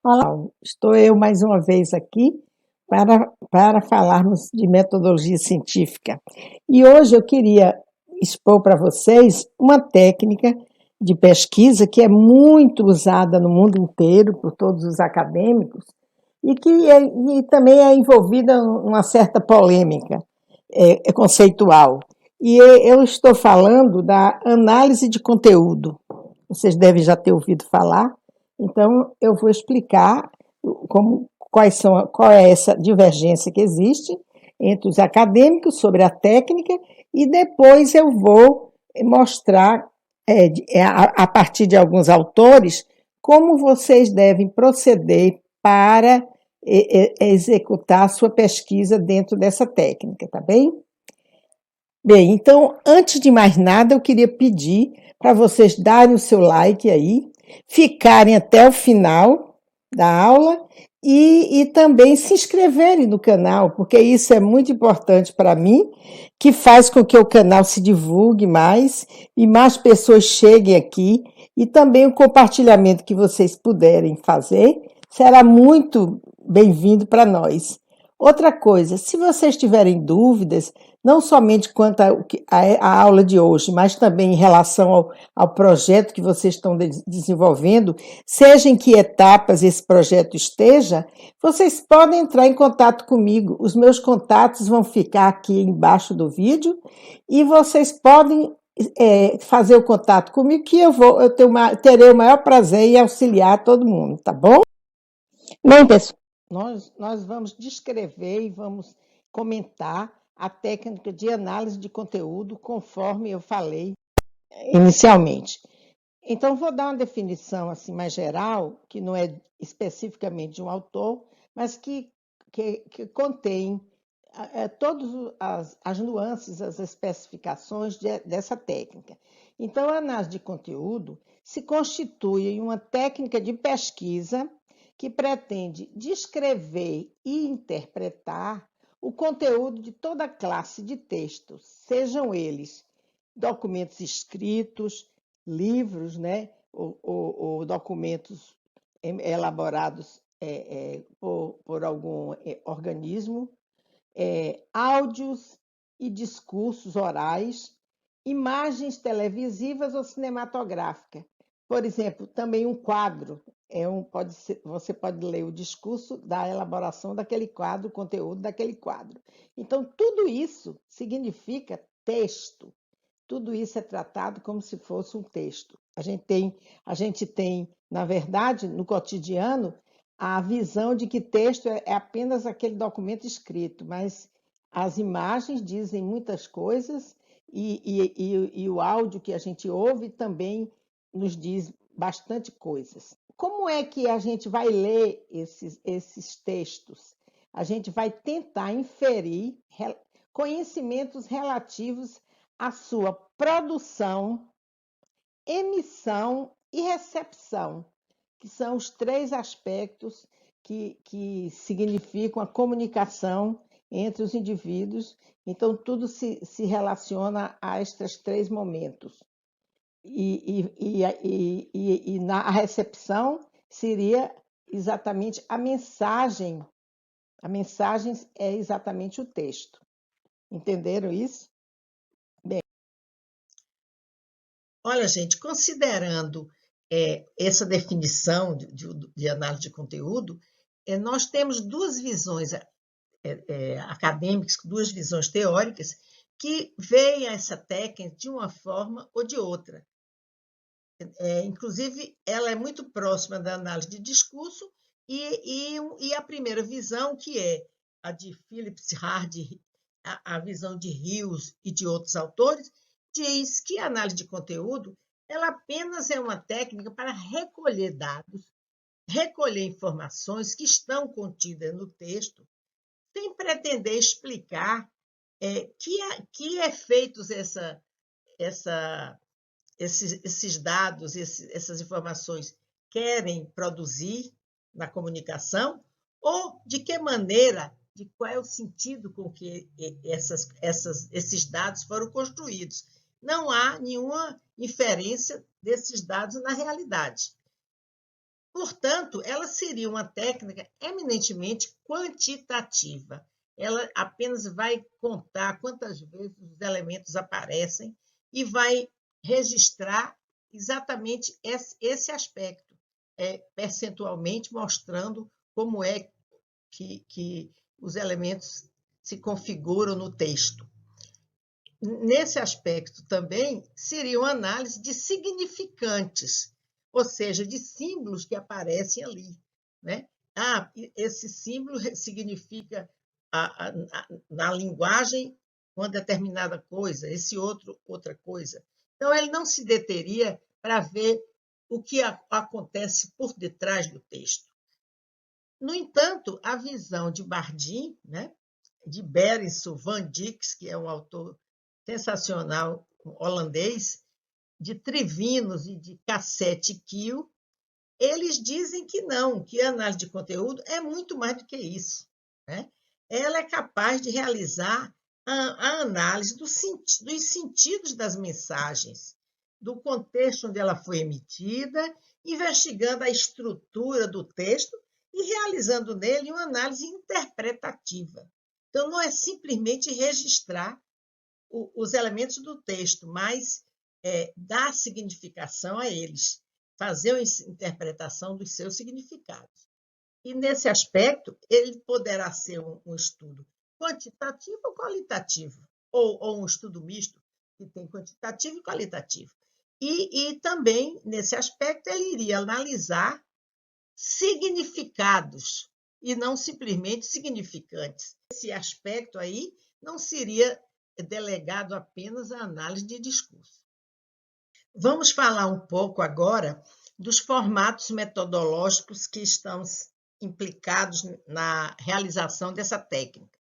Olá, estou eu mais uma vez aqui para falarmos de metodologia científica. E hoje eu queria expor para vocês uma técnica de pesquisa que é muito usada no mundo inteiro por todos os acadêmicos e também é envolvida em uma certa polêmica conceitual. Eu estou falando da análise de conteúdo. Vocês devem já ter ouvido falar. Então, eu vou explicar qual é essa divergência que existe entre os acadêmicos sobre a técnica e depois eu vou mostrar, a partir de alguns autores, como vocês devem proceder para executar a sua pesquisa dentro dessa técnica, tá bem? Bem, então, antes de mais nada, eu queria pedir para vocês darem o seu like aí, ficarem até o final da aula e também se inscreverem no canal, porque isso é muito importante para mim, que faz com que o canal se divulgue mais e mais pessoas cheguem aqui, e também o compartilhamento que vocês puderem fazer será muito bem-vindo para nós. Outra coisa, se vocês tiverem dúvidas, não somente quanto à aula de hoje, mas também em relação ao projeto que vocês estão desenvolvendo, seja em que etapas esse projeto esteja, vocês podem entrar em contato comigo. Os meus contatos vão ficar aqui embaixo do vídeo e vocês podem fazer o contato comigo, que terei o maior prazer em auxiliar todo mundo, tá bom? Bem, pessoal, nós vamos descrever e vamos comentar a técnica de análise de conteúdo, conforme eu falei inicialmente. Então, vou dar uma definição assim mais geral, que não é especificamente de um autor, mas que contém todas as nuances, as especificações dessa técnica. Então, a análise de conteúdo se constitui em uma técnica de pesquisa que pretende descrever e interpretar o conteúdo de toda classe de textos, sejam eles documentos escritos, livros, né, ou documentos elaborados por algum organismo, áudios e discursos orais, imagens televisivas ou cinematográficas. Por exemplo, também um quadro. Você pode ler o discurso da elaboração daquele quadro, o conteúdo daquele quadro. Então, tudo isso significa texto. Tudo isso é tratado como se fosse um texto. A gente tem, na verdade, no cotidiano, a visão de que texto é apenas aquele documento escrito, mas as imagens dizem muitas coisas e o áudio que a gente ouve também nos diz bastante coisas. Como é que a gente vai ler esses textos? A gente vai tentar inferir conhecimentos relativos à sua produção, emissão e recepção, que são os três aspectos que significam a comunicação entre os indivíduos. Então, tudo se relaciona a estes três momentos. E na recepção seria exatamente a mensagem. A mensagem é exatamente o texto. Entenderam isso? Olha, gente, considerando essa definição de análise de conteúdo, nós temos duas visões acadêmicas, duas visões teóricas, que veem essa técnica de uma forma ou de outra. Inclusive, ela é muito próxima da análise de discurso e a primeira visão, que é a de Phillips Hard, a visão de Rios e de outros autores, diz que a análise de conteúdo ela apenas é uma técnica para recolher dados, recolher informações que estão contidas no texto, sem pretender explicar que efeitos esses dados, essas informações querem produzir na comunicação, ou de que maneira, de qual é o sentido com que esses dados foram construídos. Não há nenhuma inferência desses dados na realidade. Portanto, ela seria uma técnica eminentemente quantitativa. Ela apenas vai contar quantas vezes os elementos aparecem e vai registrar exatamente esse aspecto, percentualmente mostrando como é que os elementos se configuram no texto. Nesse aspecto também seria uma análise de significantes, ou seja, de símbolos que aparecem ali, né? Esse símbolo significa na linguagem uma determinada coisa, esse outro outra coisa. Então ele não se deteria para ver o que acontece por detrás do texto. No entanto, a visão de Bardeen, né, de Berenson van Dijk, que é um autor sensacional holandês, de Trivinos e de Cassette Kiel, eles dizem que não, que a análise de conteúdo é muito mais do que isso, né? Ela é capaz de realizar a análise dos sentidos das mensagens, do contexto onde ela foi emitida, investigando a estrutura do texto e realizando nele uma análise interpretativa. Então, não é simplesmente registrar os elementos do texto, mas dar significação a eles, fazer a interpretação dos seus significados. E, nesse aspecto, ele poderá ser um estudo quantitativo ou qualitativo, ou um estudo misto, que tem quantitativo e qualitativo. E também, nesse aspecto, ele iria analisar significados e não simplesmente significantes. Esse aspecto aí não seria delegado apenas à análise de discurso. Vamos falar um pouco agora dos formatos metodológicos que estão implicados na realização dessa técnica.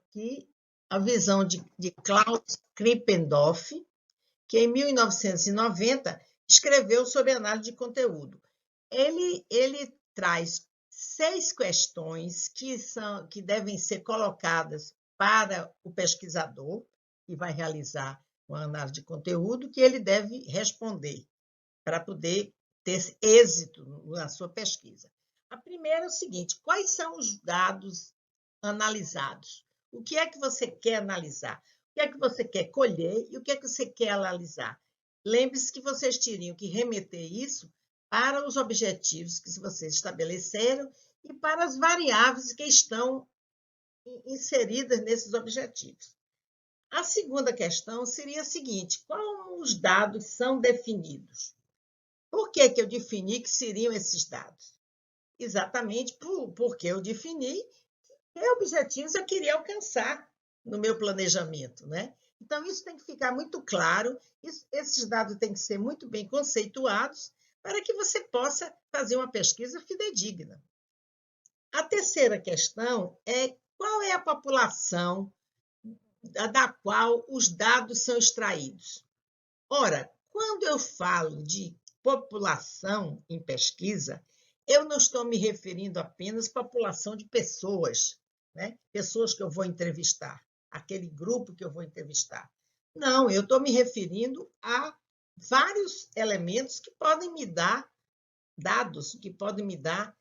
Aqui a visão de Klaus Krippendorff, que em 1990 escreveu sobre análise de conteúdo. Ele traz 6 questões que devem ser colocadas para o pesquisador, que vai realizar uma análise de conteúdo, que ele deve responder para poder ter êxito na sua pesquisa. A primeira é o seguinte: quais são os dados analisados? O que é que você quer analisar? O que é que você quer colher e o que é que você quer analisar? Lembre-se que vocês teriam que remeter isso para os objetivos que vocês estabeleceram e para as variáveis que estão inseridas nesses objetivos. A segunda questão seria a seguinte: como os dados são definidos? Por que eu defini que seriam esses dados? Exatamente porque eu defini que objetivos eu queria alcançar no meu planejamento, né? Então, isso tem que ficar muito claro, esses dados têm que ser muito bem conceituados para que você possa fazer uma pesquisa fidedigna. A terceira questão é qual é a população da qual os dados são extraídos. Ora, quando eu falo de população em pesquisa, eu não estou me referindo apenas à população de pessoas, né? Pessoas que eu vou entrevistar, aquele grupo que eu vou entrevistar. Não, eu estou me referindo a vários elementos que podem me dar dados, que podem me dar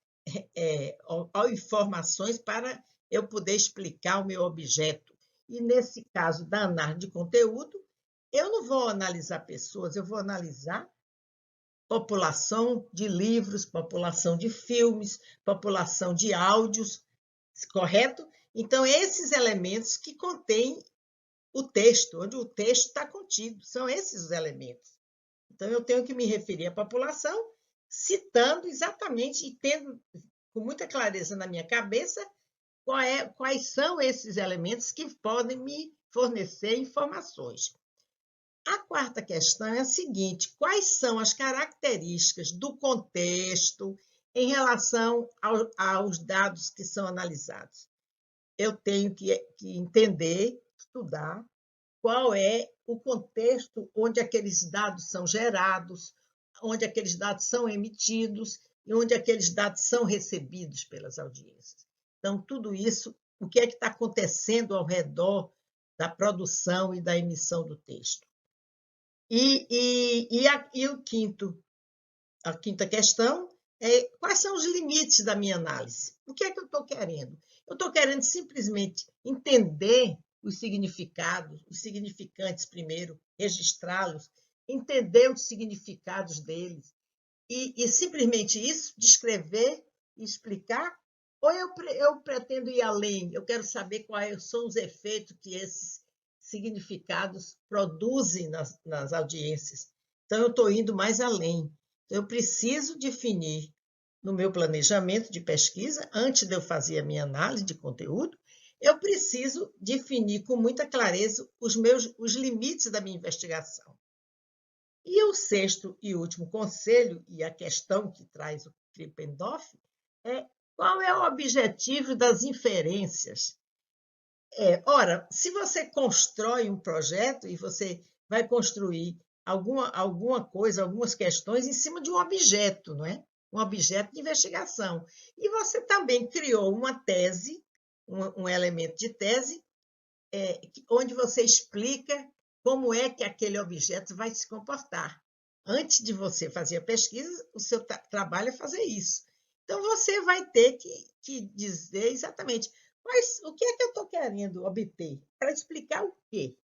informações para eu poder explicar o meu objeto. E, nesse caso da análise de conteúdo, eu não vou analisar pessoas, eu vou analisar população de livros, população de filmes, população de áudios, correto? Então, esses elementos que contêm o texto, onde o texto está contido, são esses os elementos. Então, eu tenho que me referir à população, citando exatamente e tendo com muita clareza na minha cabeça quais são esses elementos que podem me fornecer informações. A quarta questão é a seguinte: quais são as características do contexto em relação aos dados que são analisados? Eu tenho que entender, estudar qual é o contexto onde aqueles dados são gerados, onde aqueles dados são emitidos e onde aqueles dados são recebidos pelas audiências. Então, tudo isso, o que é que está acontecendo ao redor da produção e da emissão do texto? E o quinto a quinta questão é quais são os limites da minha análise? O que é que eu estou querendo? Eu estou querendo simplesmente entender os significados, os significantes primeiro, registrá-los, entender os significados deles e simplesmente isso, descrever e explicar, ou eu pretendo ir além, eu quero saber quais são os efeitos que esses significados produzem nas audiências. Então, eu estou indo mais além. Eu preciso definir no meu planejamento de pesquisa, antes de eu fazer a minha análise de conteúdo, eu preciso definir com muita clareza os limites da minha investigação. E o sexto e último conselho, e a questão que traz o Krippendorf, é qual é o objetivo das inferências? Ora, se você constrói um projeto e você vai construir alguma coisa, algumas questões em cima de um objeto, não é? Um objeto de investigação. E você também criou uma tese, um elemento de tese, onde você explica como é que aquele objeto vai se comportar. Antes de você fazer a pesquisa, o seu trabalho é fazer isso. Então, você vai ter que dizer exatamente o que é que eu estou querendo obter, para explicar o quê,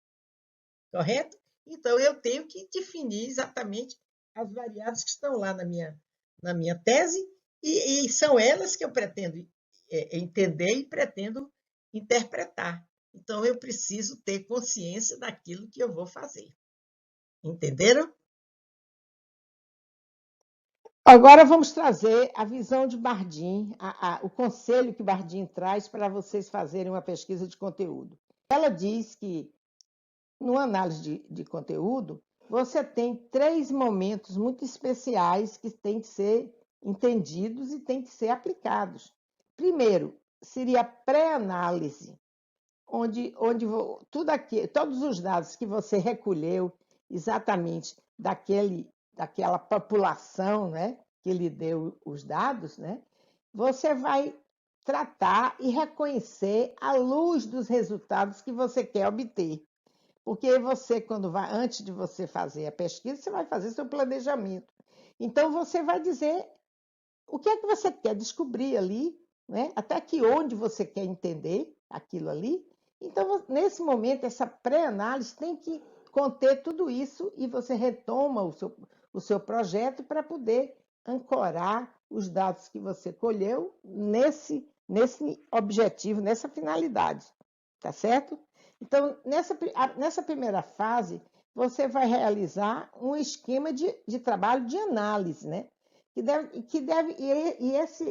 correto? Então, eu tenho que definir exatamente as variáveis que estão lá na minha tese, e são elas que eu pretendo entender e pretendo interpretar. Então, eu preciso ter consciência daquilo que eu vou fazer. Entenderam? Agora vamos trazer a visão de Bardeen, o conselho que Bardeen traz para vocês fazerem uma pesquisa de conteúdo. Ela diz que, numa análise de conteúdo, você tem 3 momentos muito especiais que têm que ser entendidos e têm que ser aplicados. Primeiro, seria a pré-análise, onde todos os dados que você recolheu exatamente daquela população, né, que lhe deu os dados, né, você vai tratar e reconhecer à luz dos resultados que você quer obter. Porque você, antes de você fazer a pesquisa, você vai fazer seu planejamento. Então, você vai dizer o que é que você quer descobrir ali, né? Até que onde você quer entender aquilo ali. Então, nesse momento, essa pré-análise tem que conter tudo isso e você retoma o seu projeto para poder ancorar os dados que você colheu nesse objetivo, nessa finalidade, tá certo? Então, nessa primeira fase, você vai realizar um esquema de trabalho de análise, né?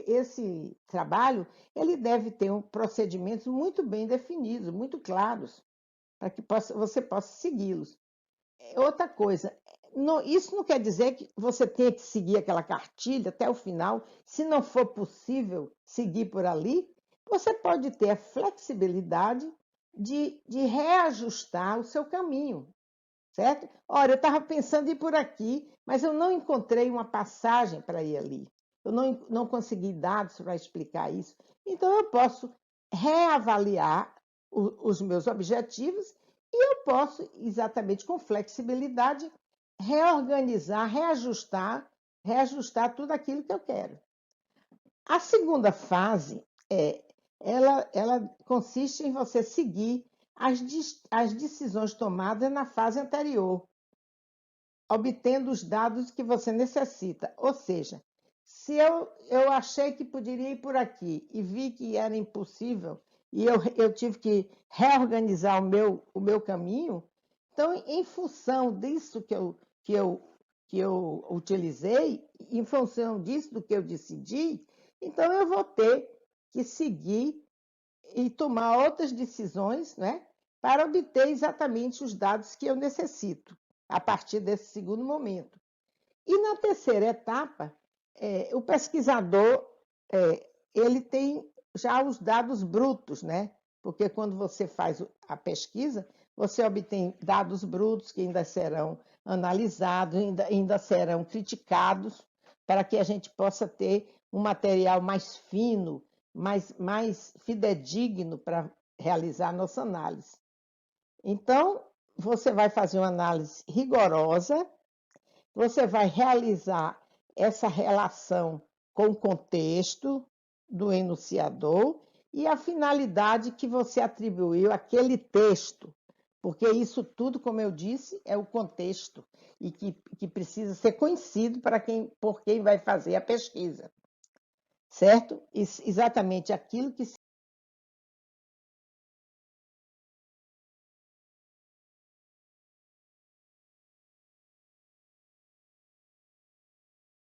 Esse trabalho ele deve ter procedimentos muito bem definidos, muito claros, para que você possa segui-los. Outra coisa, isso não quer dizer que você tenha que seguir aquela cartilha até o final. Se não for possível seguir por ali, você pode ter a flexibilidade de reajustar o seu caminho, certo? Olha, eu estava pensando em ir por aqui, mas eu não encontrei uma passagem para ir ali. Eu não consegui dados para explicar isso. Então, eu posso reavaliar os meus objetivos e eu posso, exatamente com flexibilidade, reorganizar, reajustar tudo aquilo que eu quero. A segunda fase ela consiste em você seguir as decisões tomadas na fase anterior, obtendo os dados que você necessita. Ou seja, se eu achei que poderia ir por aqui e vi que era impossível e eu tive que reorganizar o meu caminho, então, em função disso que eu utilizei, em função disso do que eu decidi, então eu vou ter que seguir e tomar outras decisões, né, para obter exatamente os dados que eu necessito a partir desse segundo momento. E na terceira etapa, o pesquisador ele tem já os dados brutos, né? Porque quando você faz a pesquisa, você obtém dados brutos que ainda serão analisados, ainda serão criticados, para que a gente possa ter um material mais fino, mais fidedigno para realizar a nossa análise. Então, você vai fazer uma análise rigorosa, você vai realizar essa relação com o contexto do enunciador e a finalidade que você atribuiu àquele texto, porque isso tudo, como eu disse, é o contexto e que precisa ser conhecido por quem vai fazer a pesquisa, certo? Exatamente aquilo que